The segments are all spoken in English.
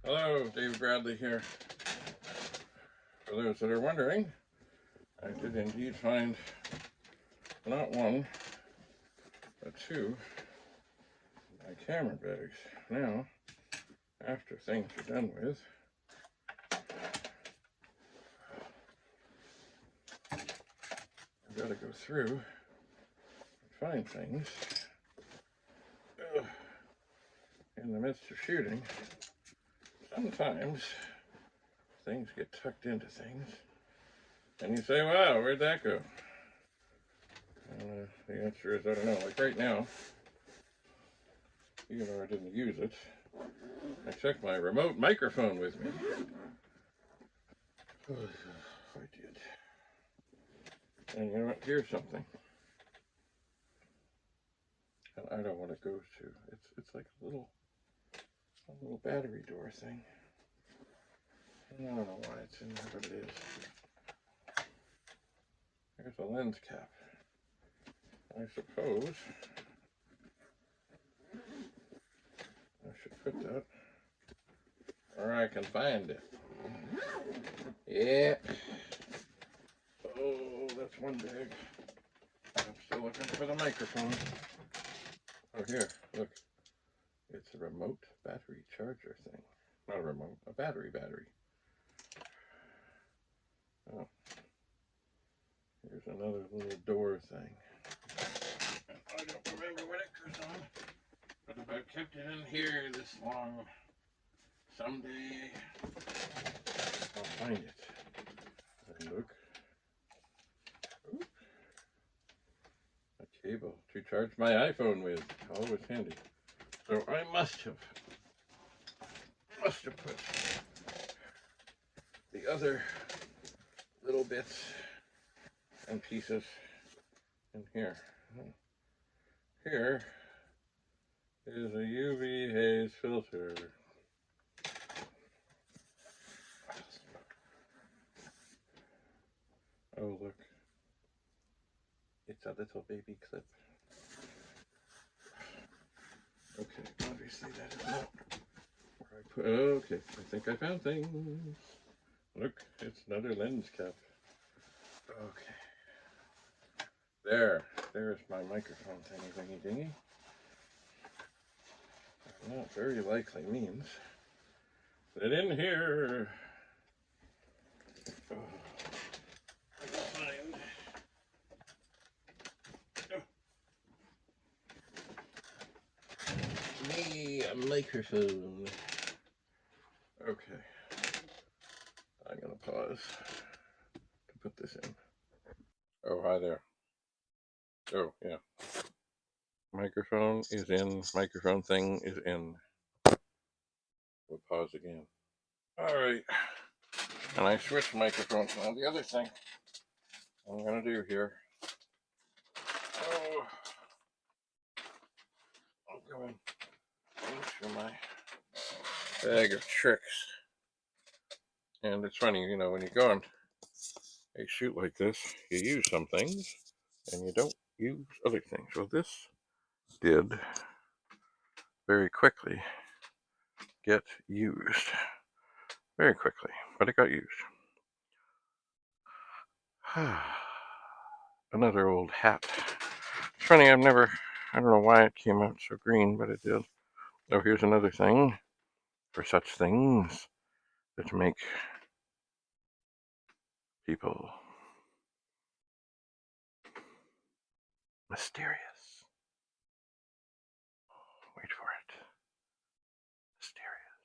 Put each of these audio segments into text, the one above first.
Hello, Dave Bradley here. For those that are wondering, I did indeed find not one, but two of my camera bags. Now, after things are done with, I've got to go through and find things. In the midst of shooting, sometimes things get tucked into things, and you say, wow, where'd that go? And the answer is, I don't know. Like right now, even though I didn't use it, I took my remote microphone with me. Oh, I did. And you know what? Here's something. And I don't know what it goes to. It's like a little battery door thing. I don't know why it's in there, but it is. There's a lens cap. I suppose I should put that where I can find it. Yeah. Oh, that's one bag. I'm still looking for the microphone. Oh, here, look. It's a remote battery charger thing. Not a remote, a battery. Oh, here's another little door thing. I don't remember what it goes on, but if I've kept it in here this long, someday I'll find it. And look. Ooh. A cable to charge my iPhone with. Always handy. So I must have put the other little bits and pieces in here. Here is a UV haze filter. Oh, look. It's a little baby clip. Okay, obviously that is not where I put. Okay, I think I found things. Look, it's another lens cap. Okay. There's my microphone thingy dingy. That very likely means that in here, I can find me a microphone. Okay, I'm gonna pause to put this in. Oh, hi there. Oh, yeah. Microphone is in. Microphone thing is in. We'll pause again. All right. And I switched microphones. Now the other thing I'm gonna do here. Oh, I'll go into my bag of tricks. And it's funny, you know, when you go on a shoot like this, you use some things and you don't use other things. Well, this did very quickly get used. Very quickly, but it got used. Another old hat. It's funny, I don't know why it came out so green, but it did. Oh, here's another thing for such things that make people mysterious. Wait for it. Mysterious.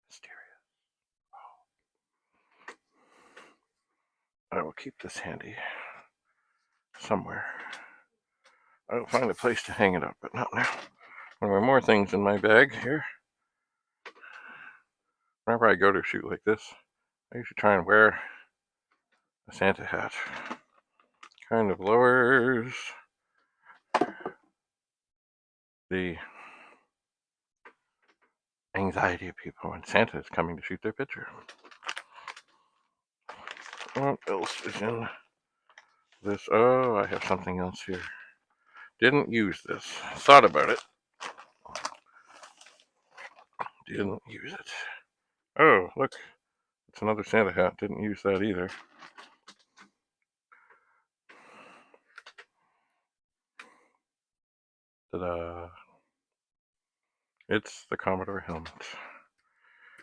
Mysterious. Oh. I will keep this handy somewhere. I'll find a place to hang it up, but not now. There are more things in my bag here. Whenever I go to shoot like this, I usually try and wear a Santa hat. Kind of lowers the anxiety of people when Santa is coming to shoot their picture. What else is in this? Oh, I have something else here. Didn't use this. Thought about it. Didn't use it. Oh, look. It's another Santa hat. Didn't use that either. Ta-da. It's the Commodore helmet,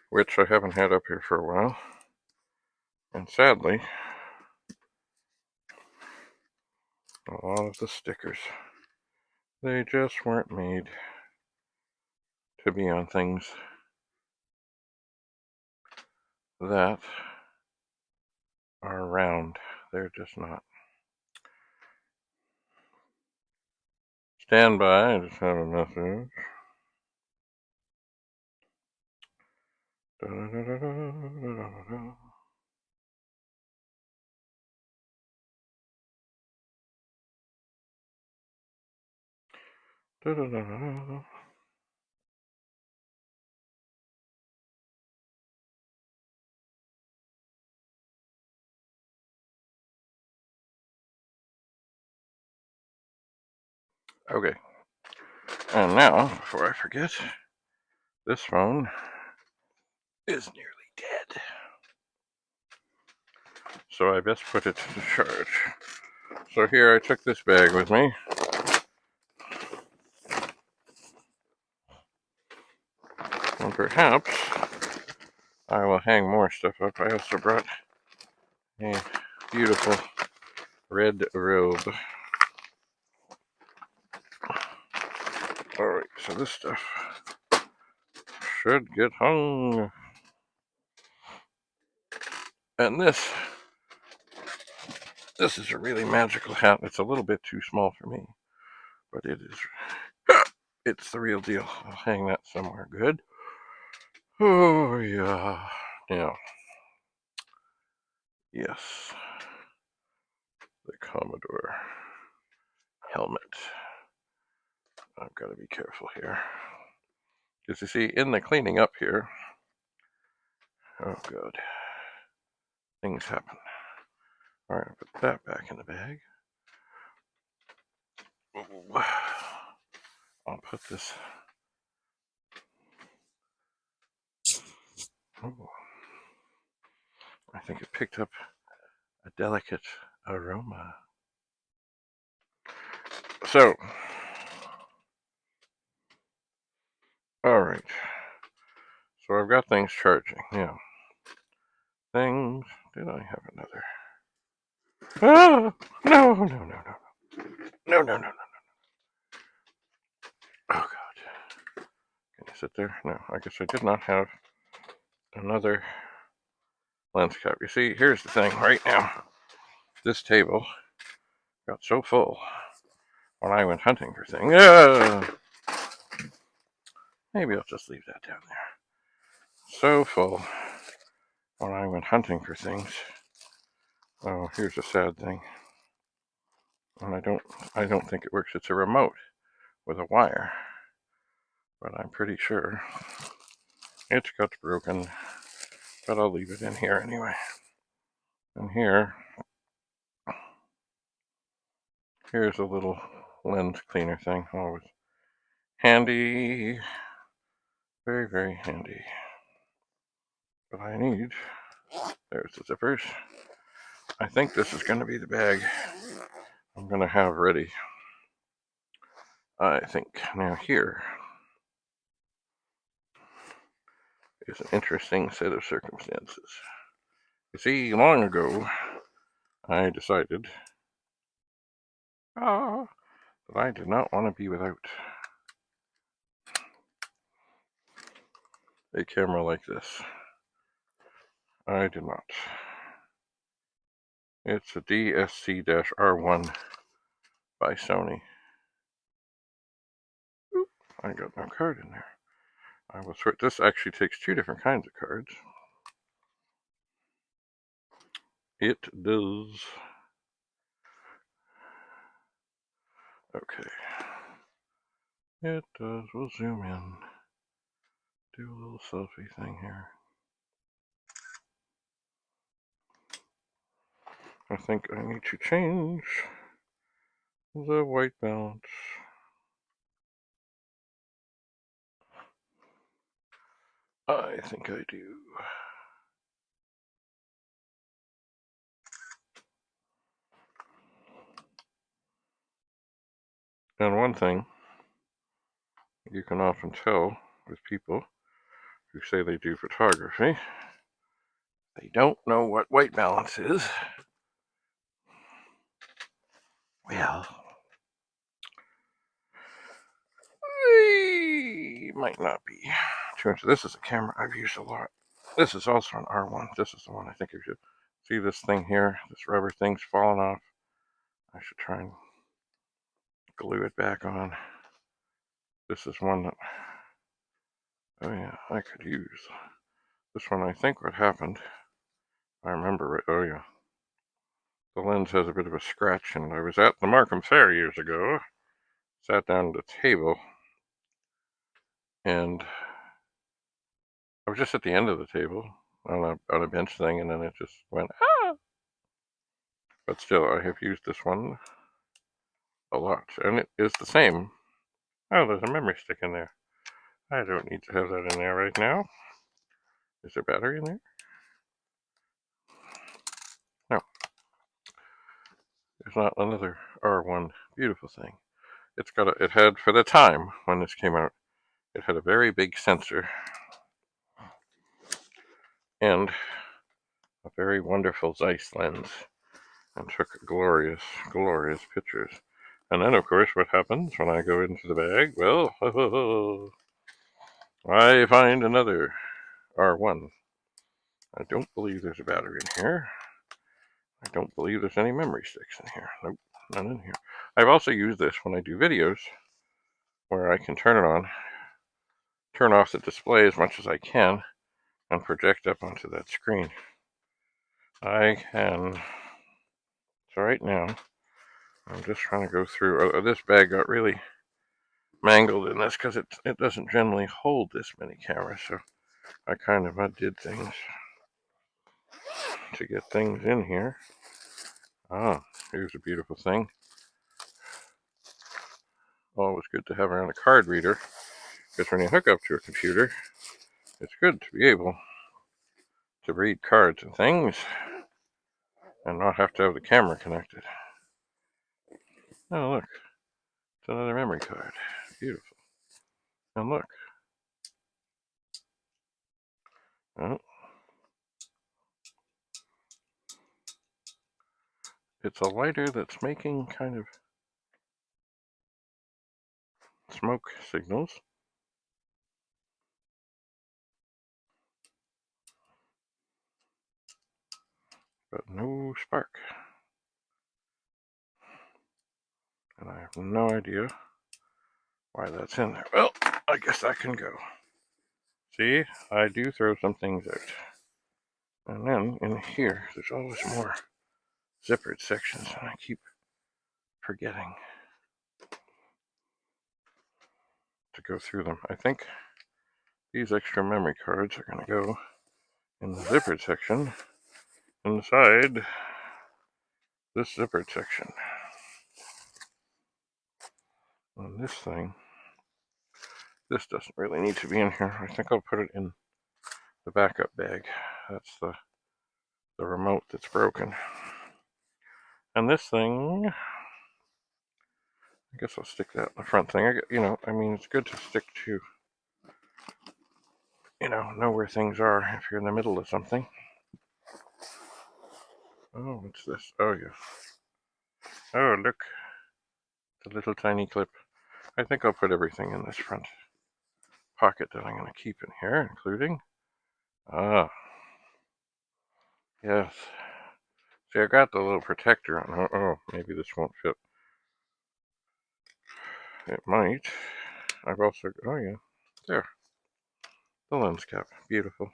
which I haven't had up here for a while. And sadly, a lot of the stickers, they just weren't made to be on things that are round. They're just not. Stand by, I just have a message. Da-da-da-da-da-da-da-da. Da-da-da-da-da. Okay, and now, before I forget, this phone is nearly dead. So I best put it to charge. So here I took this bag with me. And perhaps I will hang more stuff up. I also brought a beautiful red robe. Alright, so this stuff should get hung. And this is a really magical hat. It's a little bit too small for me, but it's the real deal. I'll hang that somewhere good. Oh yeah. Now, yes, the Commodore helmet. I've got to be careful here. Because you see, in the cleaning up here, oh god, things happen. Alright, I'll put that back in the bag. Ooh. I'll put this. Ooh. I think it picked up a delicate aroma. So, alright. So I've got things charging. Yeah. Things. Did I have another? Ah! No, no, no, no, no. No, no, no, no, no. Oh god. Can you sit there? No, I guess I did not have another lens cap. You see, here's the thing right now. This table got so full when I went hunting for things. Maybe I'll just leave that down there. So full when I went hunting for things. Oh, here's a sad thing. And I don't think it works. It's a remote with a wire. But I'm pretty sure it's got broken. But I'll leave it in here anyway. And here's a little lens cleaner thing. Always handy. Very, very handy. But I need, there's the zippers. I think this is going to be the bag I'm going to have ready. I think now here is an interesting set of circumstances. You see, long ago, I decided that I did not want to be without a camera like this. I did not. It's a DSC-R1 by Sony. Oop, I got no card in there. I will sort. This actually takes two different kinds of cards. It does. Okay. It does. We'll zoom in. Do a little selfie thing here. I think I need to change The white balance. I think I do. And one thing you can often tell with people who say they do photography, they don't know what white balance is. Well, they might not be too much. This is a camera I've used a lot. This is also an R1. This is the one I think you should see. This thing here, this rubber thing's falling off. I should try and glue it back on. This is one that, oh yeah, I could use. This one, I think what happened, I remember it, oh yeah. The lens has a bit of a scratch, and I was at the Markham Fair years ago, sat down at a table, and I was just at the end of the table on a bench thing, and then it just went, ah! But still, I have used this one a lot, and it is the same. Oh, there's a memory stick in there. I don't need to have that in there right now. Is there battery in there? No. There's not another R1 beautiful thing. It had, for the time when this came out, it had a very big sensor and a very wonderful Zeiss lens, and took glorious, glorious pictures. And then, of course, what happens when I go into the bag? Well, I find another R1. I don't believe there's a battery in here. I don't believe there's any memory sticks in here. Nope, none in here. I've also used this when I do videos where I can turn it on, turn off the display as much as I can, and project up onto that screen. I can. So right now, I'm just trying to go through. This bag got really mangled in this because it doesn't generally hold this many cameras, so I kind of undid things to get things in here. Ah, here's a beautiful thing. Always good to have around a card reader, because when you hook up to a computer, it's good to be able to read cards and things and not have to have the camera connected. Oh, look, it's another memory card. Beautiful. And look. Oh, it's a lighter that's making kind of smoke signals. But no spark. And I have no idea why that's in there. Well, I guess that can go. See, I do throw some things out. And then in here, there's always more zippered sections, and I keep forgetting to go through them. I think these extra memory cards are going to go in the zippered section inside this zippered section. And this thing, this doesn't really need to be in here. I think I'll put it in the backup bag. That's the remote that's broken. And this thing, I guess I'll stick that in the front thing. I mean, it's good to stick to, know where things are if you're in the middle of something. Oh, what's this? Oh, yeah. Oh, look. The little tiny clip. I think I'll put everything in this front pocket that I'm going to keep in here, including, yes. See, I got the little protector on. Oh, maybe this won't fit. It might. I've also, oh yeah, there. The lens cap, beautiful.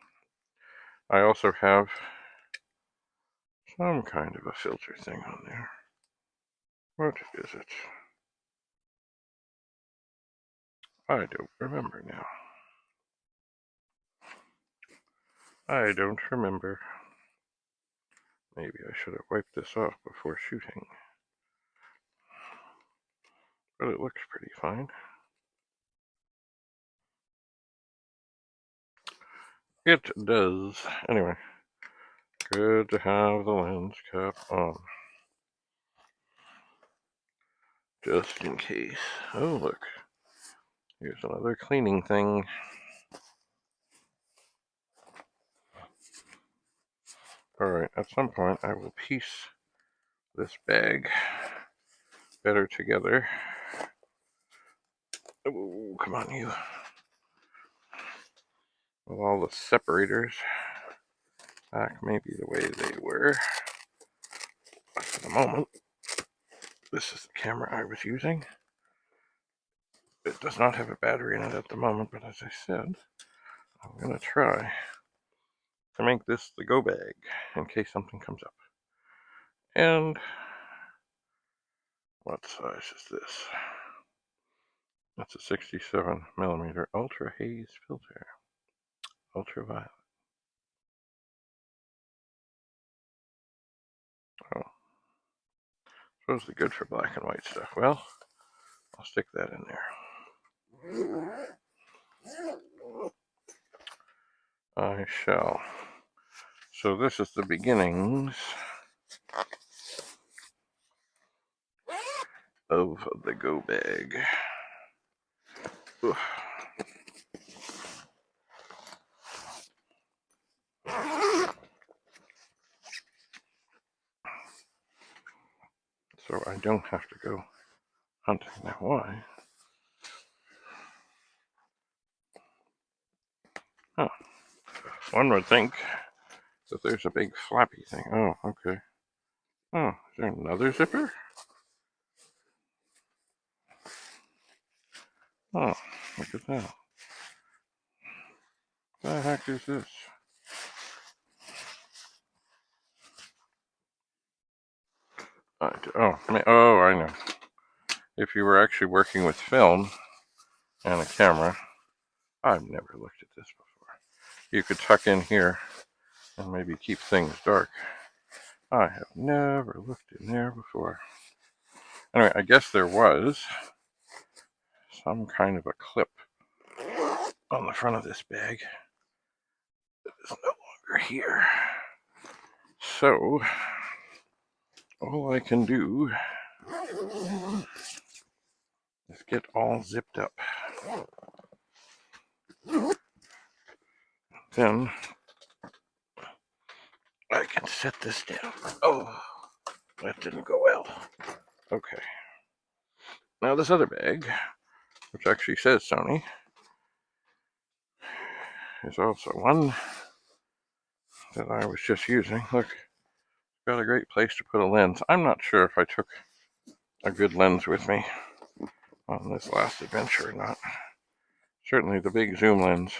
I also have some kind of a filter thing on there. What is it? I don't remember now. I don't remember. Maybe I should have wiped this off before shooting. but it looks pretty fine. It does. Anyway, good to have the lens cap on. Just in case. Oh, look. Here's another cleaning thing. Alright, at some point I will piece this bag better together. Oh, come on, you. With all the separators back maybe the way they were. But for the moment, this is the camera I was using. It does not have a battery in it at the moment, but as I said, I'm going to try to make this the go bag in case something comes up. And what size is this? That's a 67mm ultra haze filter. Ultraviolet. Oh. Supposedly good for black and white stuff. Well, I'll stick that in there. I shall. So this is the beginnings of the go bag. Ugh. So I don't have to go hunting. Now why? Huh. One would think that there's a big flappy thing. Oh, okay. Oh, is there another zipper? Oh, look at that. What the heck is this? Oh, I know. If you were actually working with film and a camera, I've never looked at this before. You could tuck in here and maybe keep things dark. I have never looked in there before. Anyway, I guess there was some kind of a clip on the front of this bag that is no longer here. So, all I can do is get all zipped up. Then I can set this down. Oh, that didn't go well. Okay. Now this other bag, which actually says Sony, is also one that I was just using. Look, got a great place to put a lens. I'm not sure if I took a good lens with me on this last adventure or not. Certainly the big zoom lens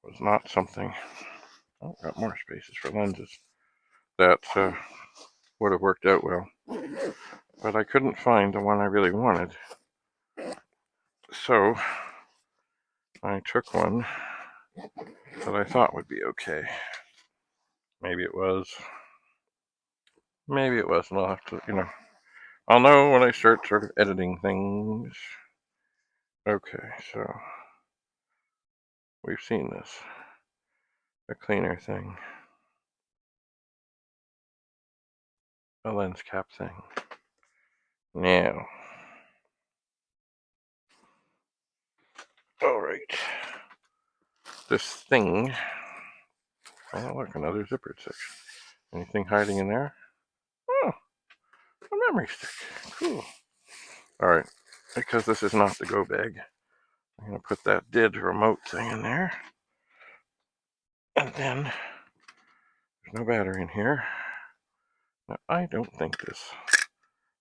was not something. Oh, got more spaces for lenses. That would have worked out well. But I couldn't find the one I really wanted. So I took one that I thought would be okay. Maybe it was. Maybe it wasn't. I'll have to, I'll know when I start sort of editing things. Okay, so we've seen this. A cleaner thing. A lens cap thing. Now. Alright. This thing. Oh, look, another zippered section. Anything hiding in there? Oh, a memory stick. Cool. Alright, because this is not the go bag, I'm going to put that dead remote thing in there. And then, there's no battery in here. Now, I don't think this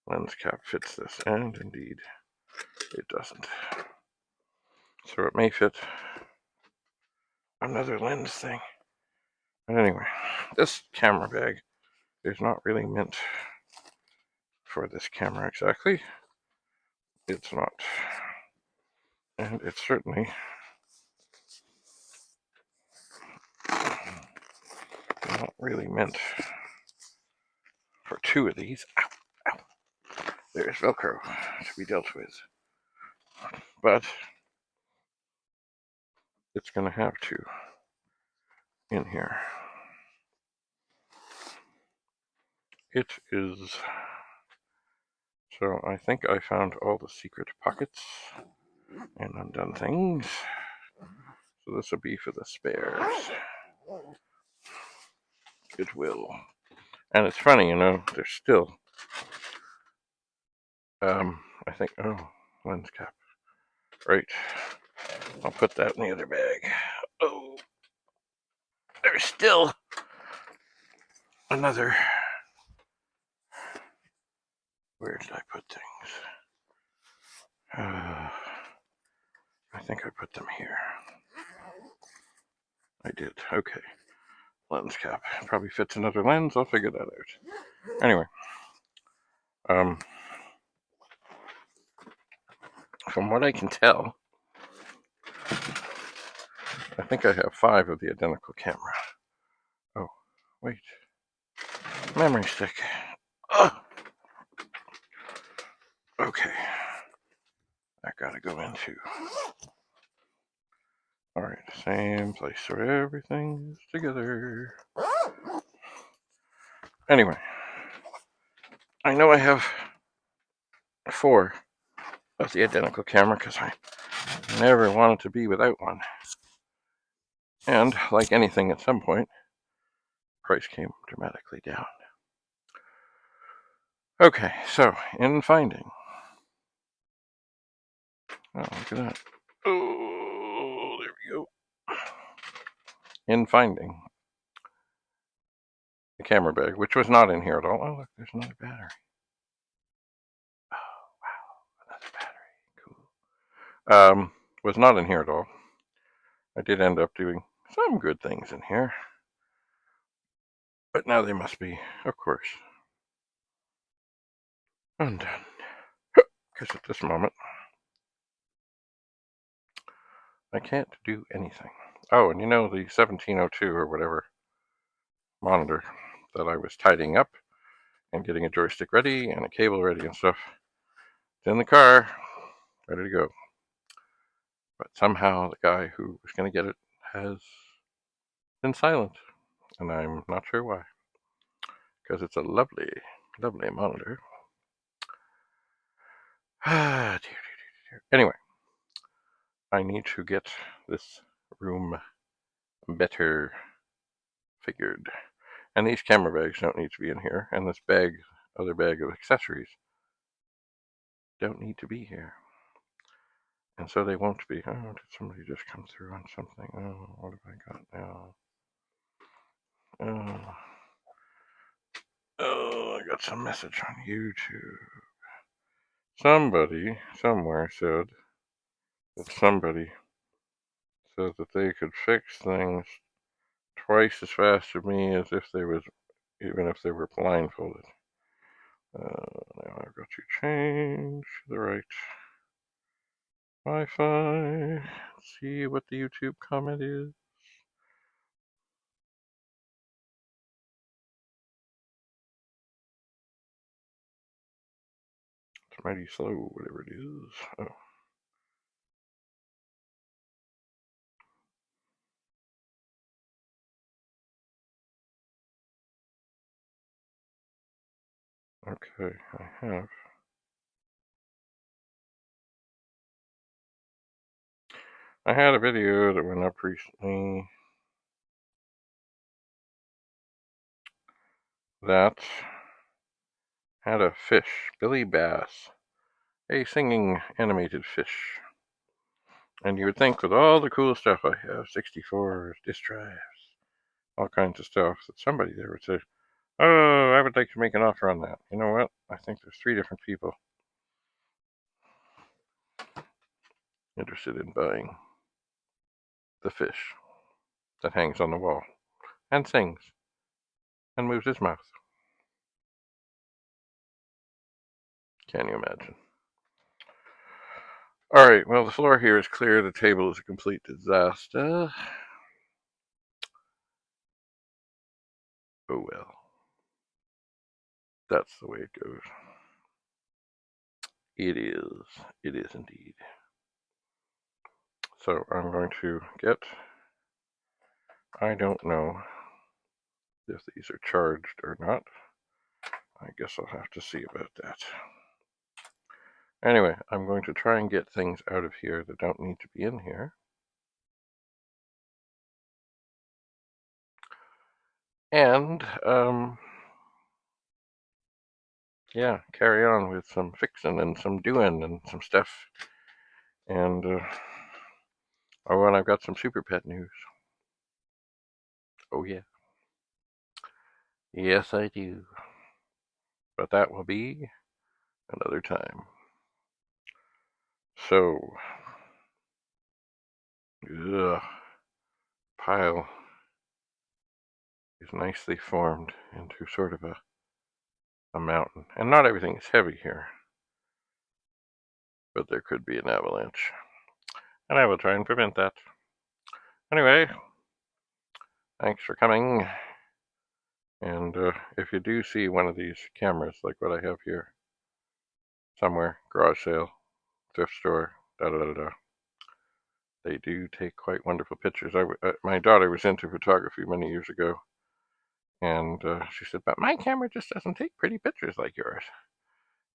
lens cap fits this, and indeed, it doesn't. So it may fit another lens thing. But anyway, this camera bag is not really meant for this camera exactly. It's not. And it's certainly not really meant for two of these. Ow, ow. there's Velcro to be dealt with. But it's going to have to in here. It is. So I think I found all the secret pockets and undone things. So this will be for the spares. Goodwill. And it's funny, you know, there's still, I think, oh, lens cap. Right. I'll put that in the other bag. Oh, there's still another. Where did I put things? I think I put them here. I did. Okay. Lens cap. Probably fits another lens. I'll figure that out. Anyway. From what I can tell, I think I have 5 of the identical camera. Oh, wait. Memory stick. Oh! Okay. That gotta go in too. Alright, same place so everything's together. Anyway. I know I have 4 of the identical camera because I never wanted to be without one. And, like anything at some point, price came dramatically down. Okay, so, in finding. Oh, look at that. Oh, there we go. In finding the camera bag, which was not in here at all. Oh, look, there's another battery. Oh, wow, another battery. Cool. Was not in here at all. I did end up doing some good things in here. But now they must be, of course, undone. Because at this moment, I can't do anything. Oh, and you know the 1702 or whatever monitor that I was tidying up and getting a joystick ready and a cable ready and stuff. It's in the car, ready to go. But somehow the guy who was going to get it has been silent, and I'm not sure why. Because it's a lovely, lovely monitor. Ah, dear, dear, dear. Anyway, I need to get this room better figured. And these camera bags don't need to be in here, and this bag, other bag of accessories, don't need to be here. And so they won't be. Oh, did somebody just come through on something? Oh, what have I got now? Oh, I got some message on YouTube. Somebody, somewhere said that somebody said that they could fix things twice as fast as me as if they was, even if they were blindfolded. Now I've got to change the right Wi-Fi. See what the YouTube comment is. It's mighty slow, whatever it is. Oh. Okay, I have. I had a video that went up recently that had a fish, Billy Bass, a singing animated fish. And you would think with all the cool stuff I have, 64s, disk drives, all kinds of stuff, that somebody there would say, oh, I would like to make an offer on that. You know what? I think there's 3 different people interested in buying the fish that hangs on the wall and sings and moves his mouth. Can you imagine? All right, well, the floor here is clear. The table is a complete disaster. Oh well. That's the way it goes. It is. It is indeed. So I'm going to get, I don't know if these are charged or not. I guess I'll have to see about that. Anyway, I'm going to try and get things out of here that don't need to be in here. And, yeah, carry on with some fixing and some doing and some stuff. And, oh, and I've got some Super Pet news. Oh, yeah. Yes, I do. But that will be another time. So, pile is nicely formed into sort of a mountain. And not everything is heavy here, but there could be an avalanche. And I will try and prevent that. Anyway, thanks for coming. And if you do see one of these cameras, like what I have here, somewhere, garage sale, thrift store, da-da-da-da, they do take quite wonderful pictures. My daughter was into photography many years ago, and she said, but my camera just doesn't take pretty pictures like yours.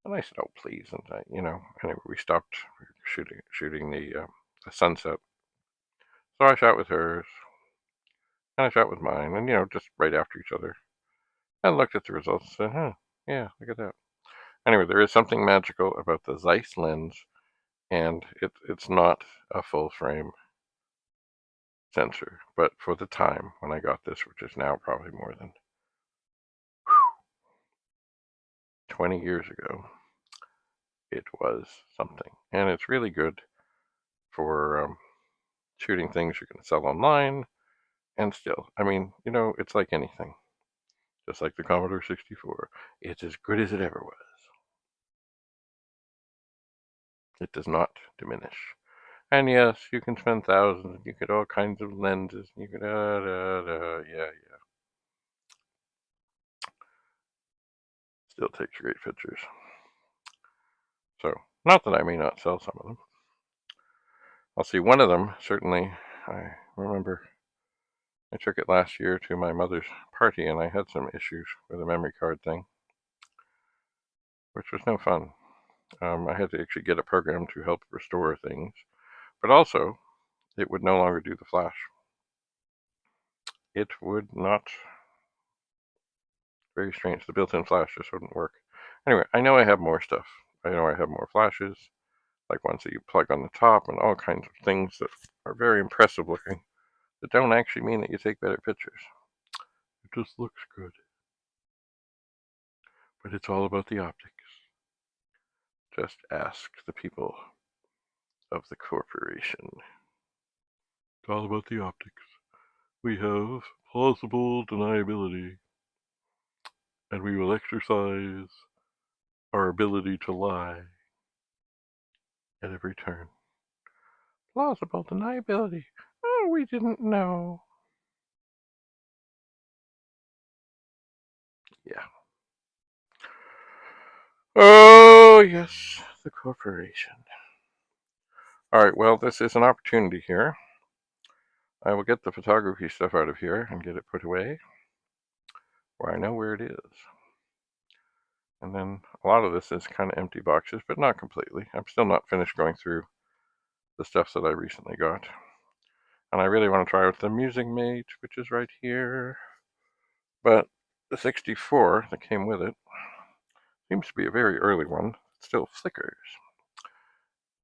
And I said, oh, please. And anyway, we stopped shooting the sunset. So I shot with hers, and I shot with mine, and, just right after each other. And looked at the results and said, huh, yeah, look at that. Anyway, there is something magical about the Zeiss lens, and it's not a full frame sensor. But for the time when I got this, which is now probably more than 20 years ago, it was something. And it's really good for shooting things you can sell online. And still, I mean, it's like anything. Just like the Commodore 64. It's as good as it ever was. It does not diminish. And yes, you can spend thousands, you get all kinds of lenses, you can yeah. Still takes great pictures. So, not that I may not sell some of them. I'll see one of them, certainly. I remember I took it last year to my mother's party, and I had some issues with the memory card thing, which was no fun. I had to actually get a program to help restore things, but also it would no longer do the flash. It would not. Very strange. The built-in flash just wouldn't work. Anyway, I know I have more stuff. I know I have more flashes, like ones that you plug on the top, and all kinds of things that are very impressive looking, that don't actually mean that you take better pictures. It just looks good. But it's all about the optics. Just ask the people of the corporation. It's all about the optics. We have plausible deniability, and we will exercise our ability to lie at every turn. Plausible deniability. Oh, we didn't know. Yeah. Oh, yes, the corporation. All right, well, this is an opportunity here. I will get the photography stuff out of here and get it put away where I know where it is. And then a lot of this is kind of empty boxes, but not completely. I'm still not finished going through the stuff that I recently got. And I really want to try with the Music Mate, which is right here. But the 64 that came with it seems to be a very early one. It still flickers.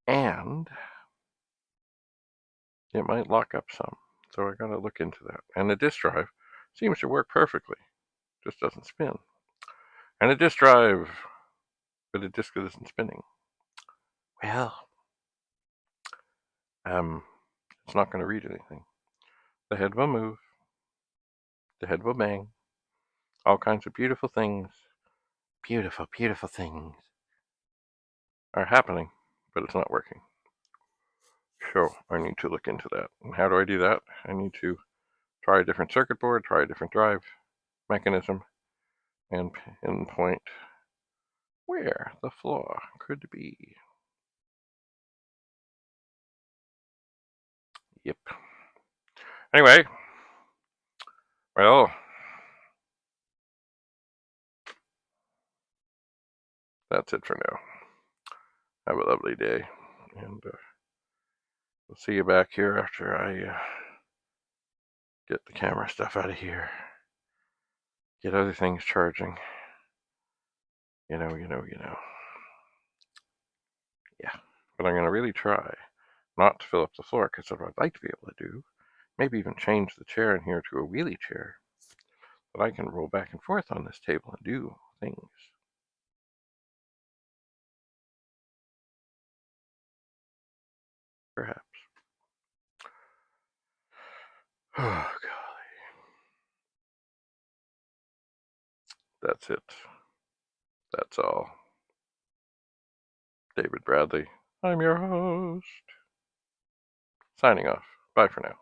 And it might lock up some. So I gotta look into that. And the disk drive seems to work perfectly. Just doesn't spin. And a disk drive, but a disk that isn't spinning. Well, it's not gonna read anything. The head will move. The head will bang. All kinds of beautiful things. Beautiful, beautiful things are happening, but it's not working. So I need to look into that. And how do I do that? I need to try a different circuit board, try a different drive mechanism, and pinpoint where the floor could be. Yep. Anyway, well, that's it for now. Have a lovely day, and we'll see you back here after I get the camera stuff out of here, get other things charging. You know. Yeah, but I'm going to really try not to fill up the floor, because what I'd like to be able to do, maybe even change the chair in here to a wheelie chair, that I can roll back and forth on this table and do things. Perhaps. Oh, golly. That's it. That's all. David Bradley, I'm your host. Signing off. Bye for now.